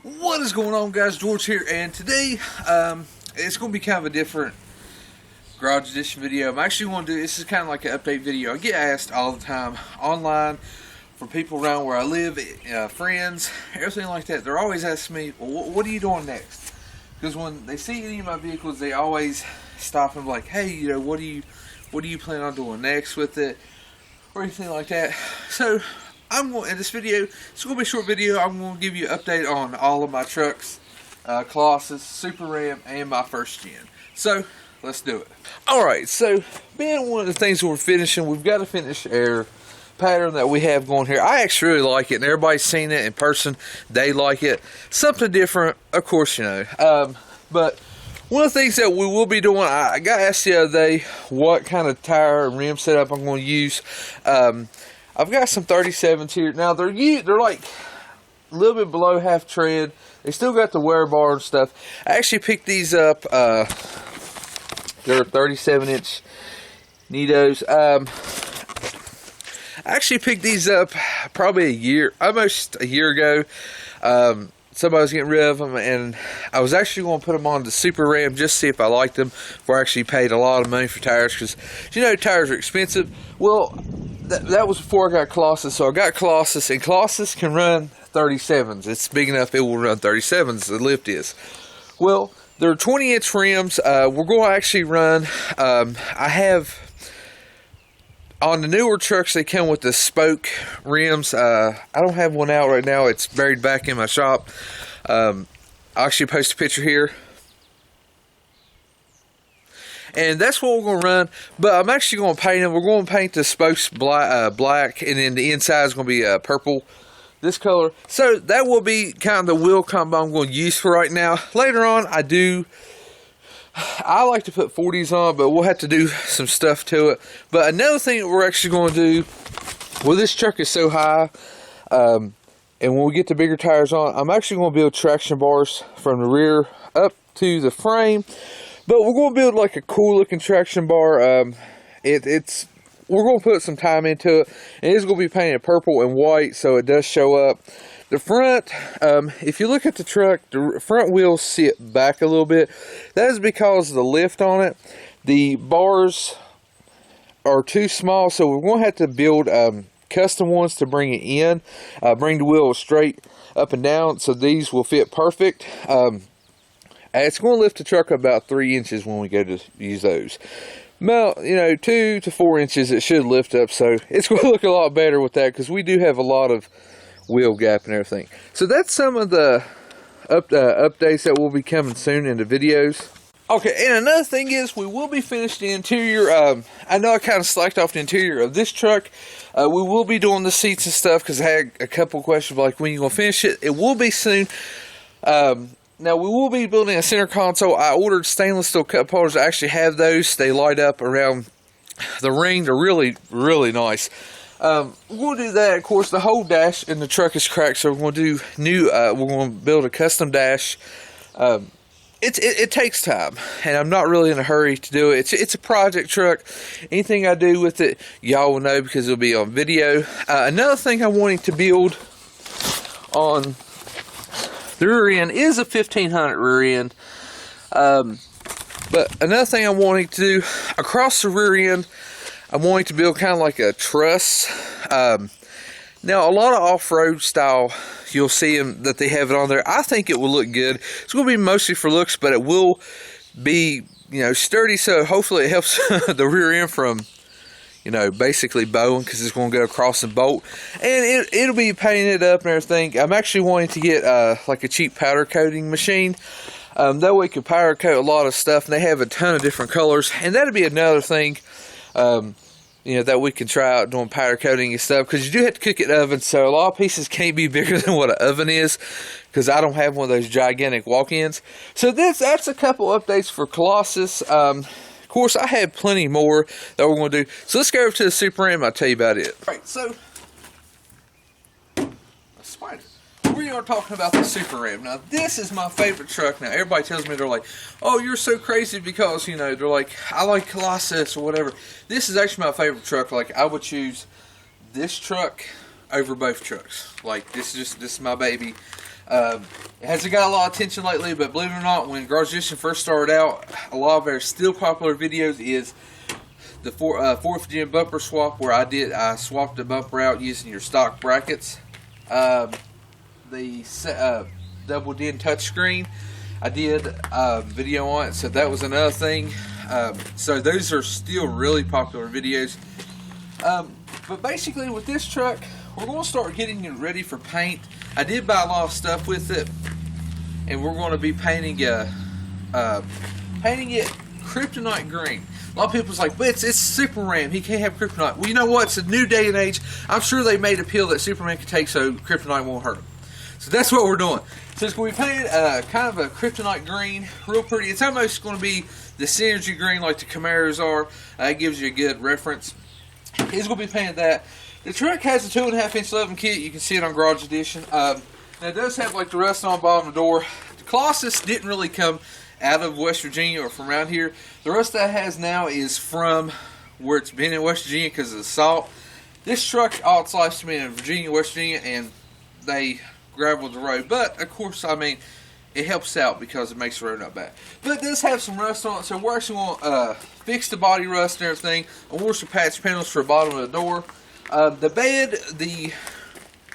What is going on, guys? George here, and today it's going to be kind of a different garage edition video. I'm actually going to do this is kind of like an update video. I get asked all the time online from people around where I live, friends, everything like that. They're always asking me, well, what are you doing next? Because when they see any of my vehicles, they always stop and be like, hey, you know, what do you plan on doing next with it, or anything like that. So I'm going in this video. It's going to be a short video. I'm going to give you an update on all of my trucks, Colossus, Super Ram, and my first gen. So let's do it. All right. So being one of the things we're finishing, we've got to finish our pattern that we have going here. I actually really like it, and everybody's seen it in person. They like it. Something different, of course, you know. But one of the things that we will be doing, I got asked the other day what kind of tire and rim setup I'm going to use. I've got some 37s here. Now they're like a little bit below half tread. They still got the wear bar and stuff. I actually picked these up. They're 37-inch Nidos. I actually picked these up probably almost a year ago. Somebody was getting rid of them, and I was actually going to put them on the Super Ram just to see if I liked them before I actually paid a lot of money for tires, because you know tires are expensive. Well, that was before I got Colossus, so I got Colossus, and Colossus can run 37s. It's big enough it will run 37s, the lift is. Well, they're 20-inch rims. We're going to actually run, I have, on the newer trucks, they come with the spoke rims. I don't have one out right now. It's buried back in my shop. I'll actually post a picture here. And that's what we're going to run. But I'm actually going to paint them. We're going to paint the spokes black, and then the inside is going to be purple, this color. So that will be kind of the wheel combo I'm going to use for right now. Later on, I like to put 40s on, but we'll have to do some stuff to it. But another thing that we're actually going to do, well, this truck is so high, and when we get the bigger tires on, I'm actually going to build traction bars from the rear up to the frame. But we're going to build like a cool looking traction bar. We're going to put some time into it. And it's going to be painted purple and white, so it does show up. The front, if you look at the truck, the front wheels sit back a little bit. That is because of the lift on it. The bars are too small, so we're going to have to build custom ones to bring it in. Bring the wheel straight up and down, so these will fit perfect. It's going to lift the truck about 3 inches when we go to use those. Well, you know, 2 to 4 inches it should lift up, so it's going to look a lot better with that, because we do have a lot of wheel gap and everything. So that's some of the updates that will be coming soon in the videos. Okay, and another thing is we will be finished the interior. I know I kind of slacked off the interior of this truck. We will be doing the seats and stuff, because I had a couple questions like when you going to finish it. It will be soon. Now, we will be building a center console. I ordered stainless steel cut pullers. I actually have those. They light up around the ring. They're really, really nice. We'll do that. Of course, the whole dash in the truck is cracked, so we're going to do we're going to build a custom dash. It takes time, and I'm not really in a hurry to do it. It's a project truck. Anything I do with it, y'all will know, because it'll be on video. Another thing I'm wanting to build on the rear end is a 1500 rear end. But another thing I'm wanting to do across the rear end, I'm wanting to build kind of like a truss. Now, a lot of off-road style, you'll see them that they have it on there. I think it will look good. It's going to be mostly for looks, but it will be, you know, sturdy. So hopefully it helps the rear end from, you know, basically bowing, because it's going to go across and bolt. And it'll be painted up and everything. I'm actually wanting to get like a cheap powder coating machine. That way we can powder coat a lot of stuff. And they have a ton of different colors. And that'll be another thing, you know, that we can try out doing powder coating and stuff. Because you do have to cook it in the oven. So a lot of pieces can't be bigger than what an oven is, because I don't have one of those gigantic walk-ins. So that's a couple updates for Colossus. Of course, I have plenty more that we're going to do. So let's go over to the Super Ram and I'll tell you about it. All right, so a spider. We are talking about the Super Ram. Now, this is my favorite truck. Now, everybody tells me, they're like, oh, you're so crazy because, you know, they're like, I like Colossus or whatever. This is actually my favorite truck. Like, I would choose this truck over both trucks. Like, this is my baby. It hasn't got a lot of attention lately, but believe it or not, when Garage Edition first started out, a lot of our still popular videos is the 4th gen bumper swap, where I swapped the bumper out using your stock brackets. The double din touchscreen, I did a video on it, so that was another thing. So those are still really popular videos. But basically with this truck, we're going to start getting it ready for paint. I did buy a lot of stuff with it, and we're going to be painting it kryptonite green. A lot of people's like, but it's Superman, he can't have kryptonite. Well, you know what? It's a new day and age. I'm sure they made a pill that Superman can take so kryptonite won't hurt him. So that's what we're doing. So it's going to be painted kind of a kryptonite green, real pretty. It's almost going to be the synergy green like the Camaros are. It gives you a good reference. It's going to be painted that. The truck has a 2.5-inch 11 kit. You can see it on Garage Edition. Now it does have like the rust on the bottom of the door. The Colossus didn't really come out of West Virginia or from around here. The rust that it has now is from where it's been in West Virginia because of the salt. This truck, all its life's been in Virginia, West Virginia, and they graveled the road. But of course, I mean, it helps out because it makes the road not bad. But it does have some rust on it, so we're actually going to fix the body rust and everything. And we'll some patch panels for the bottom of the door. The bed, the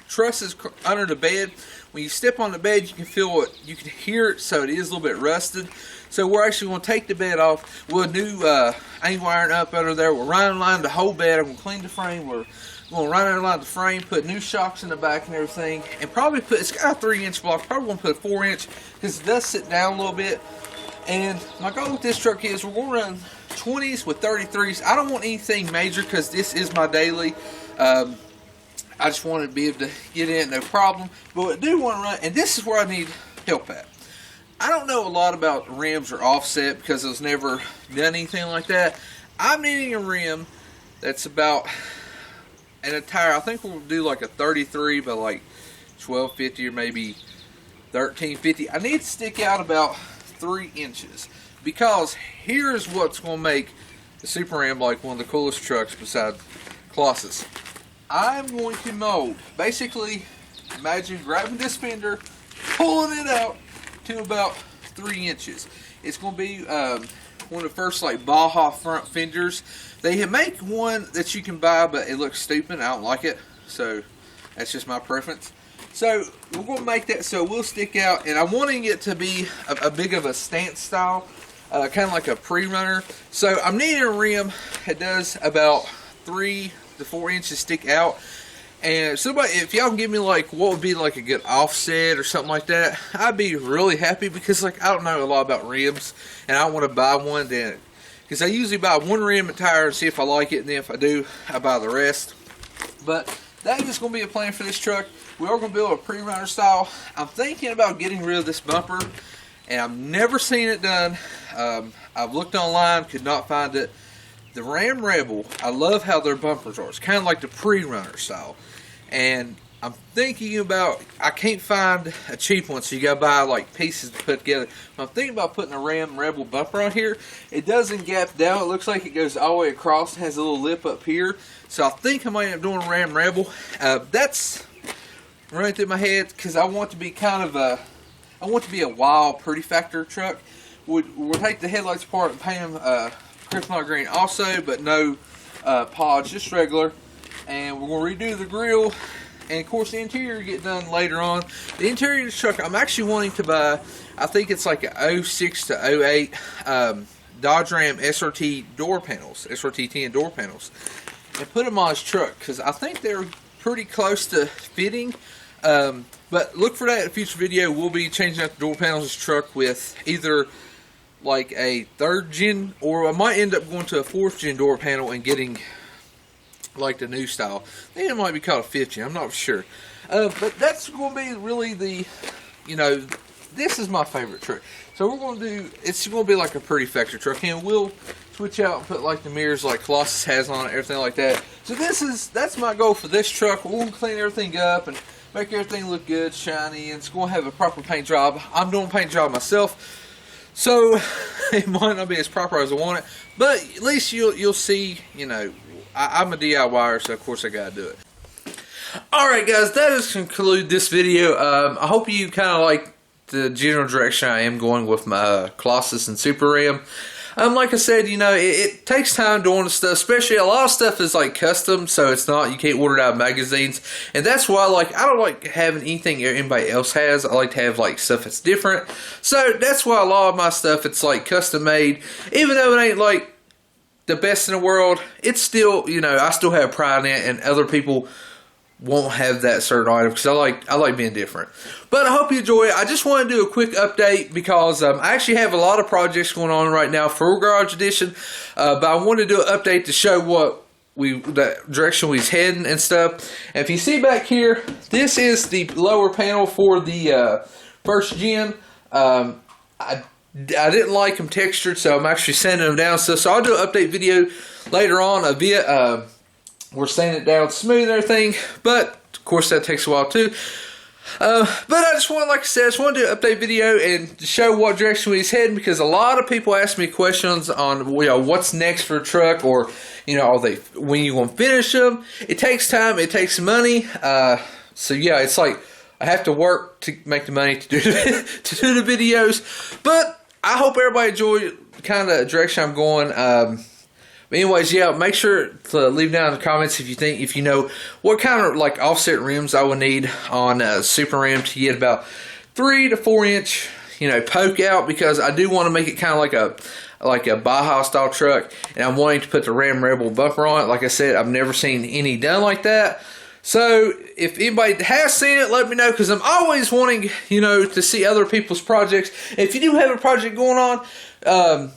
trusses under the bed, when you step on the bed, you can feel it, you can hear it, so it is a little bit rusted. So we're actually going to take the bed off. We'll do angle iron up under there. We'll run and line the whole bed. I'm going to clean the frame. We're going to run and line the frame, put new shocks in the back and everything, and probably put, it's got a 3-inch block, probably going to put a 4-inch because it does sit down a little bit. And my goal with this truck is we're going to run 20s with 33s. I don't want anything major because this is my daily. I just want to be able to get in, no problem. But I do want to run, and this is where I need help at. I don't know a lot about rims or offset because I was never done anything like that. I'm needing a rim that's about, and a tire, I think we'll do like a 33 by like 1250 or maybe 1350. I need to stick out about 3 inches because here's what's going to make the Super Ram like one of the coolest trucks besides Colossus. I'm going to mold, basically, imagine grabbing this fender, pulling it out to about 3 inches. It's going to be one of the first like Baja front fenders. They make one that you can buy, but it looks stupid. I don't like it, so that's just my preference. So we're going to make that so it will stick out, and I'm wanting it to be a big of a stance style, kind of like a pre-runner. So I'm needing a rim that does about 3 to 4 inches stick out. And somebody, if y'all can give me like what would be like a good offset or something like that, I'd be really happy because like I don't know a lot about rims, and I want to buy one then, because I usually buy one rim and tire and see if I like it, and then if I do, I buy the rest. But that is going to be a plan for this truck. We are going to build a pre-runner style. I'm thinking about getting rid of this bumper, and I've never seen it done. I've looked online, could not find it. The Ram Rebel, I love how their bumpers are. It's kind of like the pre-runner style. And I'm thinking about, I can't find a cheap one, so you got to buy like pieces to put together. But I'm thinking about putting a Ram Rebel bumper on here. It doesn't gap down. It looks like it goes all the way across. It has a little lip up here. So I think I might end up doing a Ram Rebel. That's running through my head because I want to be kind of a, I want to be a wild, pretty factor truck. We'll take the headlights apart and paint them kryptonite green also, but no pods, just regular. And we're going to redo the grill, and of course the interior get done later on. The interior of the truck, I'm actually wanting to buy, I think it's like a 06 to 08 Dodge Ram SRT door panels, SRT 10 door panels, and put them on his truck because I think they're pretty close to fitting. But look for that in a future video. We'll be changing out the door panels of this truck with either like a 3rd gen, or I might end up going to a 4th gen door panel and getting like the new style. I think it might be called a 5th gen, I'm not sure. But that's going to be really the, you know, this is my favorite truck. So we're going to do, it's going to be like a pretty factory truck, and we'll switch out and put like the mirrors like Colossus has on it, everything like that. So that's my goal for this truck. We're going to clean everything up and make everything look good, shiny, and it's going to have a proper paint job. I'm doing a paint job myself, so it might not be as proper as I want it, but at least you'll see, you know, I'm a DIYer, so of course I gotta do it. Alright guys, that does conclude this video. I hope you kind of like the general direction I am going with my Colossus and Super Ram. Like I said, you know, it takes time doing the stuff, especially a lot of stuff is like custom, so it's not, you can't order it out of magazines, and that's why, like, I don't like having anything anybody else has. I like to have like stuff that's different, so that's why a lot of my stuff, it's like custom made. Even though it ain't like the best in the world, it's still, you know, I still have pride in it, and other people won't have that certain item because I like being different. But I hope you enjoy it. I just want to do a quick update because I actually have a lot of projects going on right now for Garage Edition, but I want to do an update to show what that direction we's heading and stuff. And if you see back here, this is the lower panel for the first gen. I didn't like them textured, so I'm actually sanding them down. So I'll do an update video later on of it. We're sanding it down smooth and everything, but of course that takes a while too. But I just want, like I said, I just want to do an update video and show what direction we're heading, because a lot of people ask me questions on, you know, what's next for a truck, or, you know, when you want to finish them. It takes time, it takes money. So yeah, it's like I have to work to make the money to do the videos. But I hope everybody enjoyed kind of the direction I'm going. But anyways, yeah, make sure to leave down in the comments if you know what kind of like offset rims I would need on Super Ram to get about 3 to 4 inch, you know, poke out, because I do want to make it kind of like a Baja style truck, and I'm wanting to put the Ram Rebel bumper on it. Like I said, I've never seen any done like that. So if anybody has seen it, let me know, because I'm always wanting, you know, to see other people's projects. If you do have a project going on,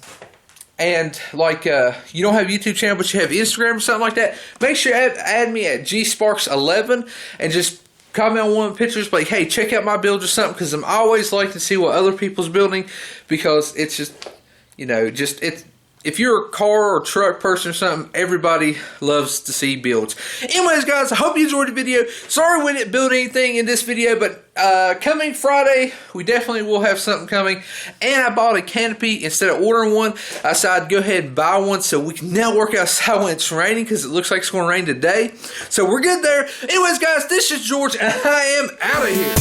and like you don't have a YouTube channel but you have Instagram or something like that, make sure you add me at GSparks11 and just comment on one of the pictures like, hey, check out my build or something, because I'm always like to see what other people's building, because it's just, you know, if you're a car or truck person or something, everybody loves to see builds. Anyways, guys, I hope you enjoyed the video. Sorry we didn't build anything in this video, but coming Friday, we definitely will have something coming. And I bought a canopy instead of ordering one. I decided to go ahead and buy one so we can now work outside when it's raining, because it looks like it's going to rain today. So we're good there. Anyways, guys, this is George, and I am out of here.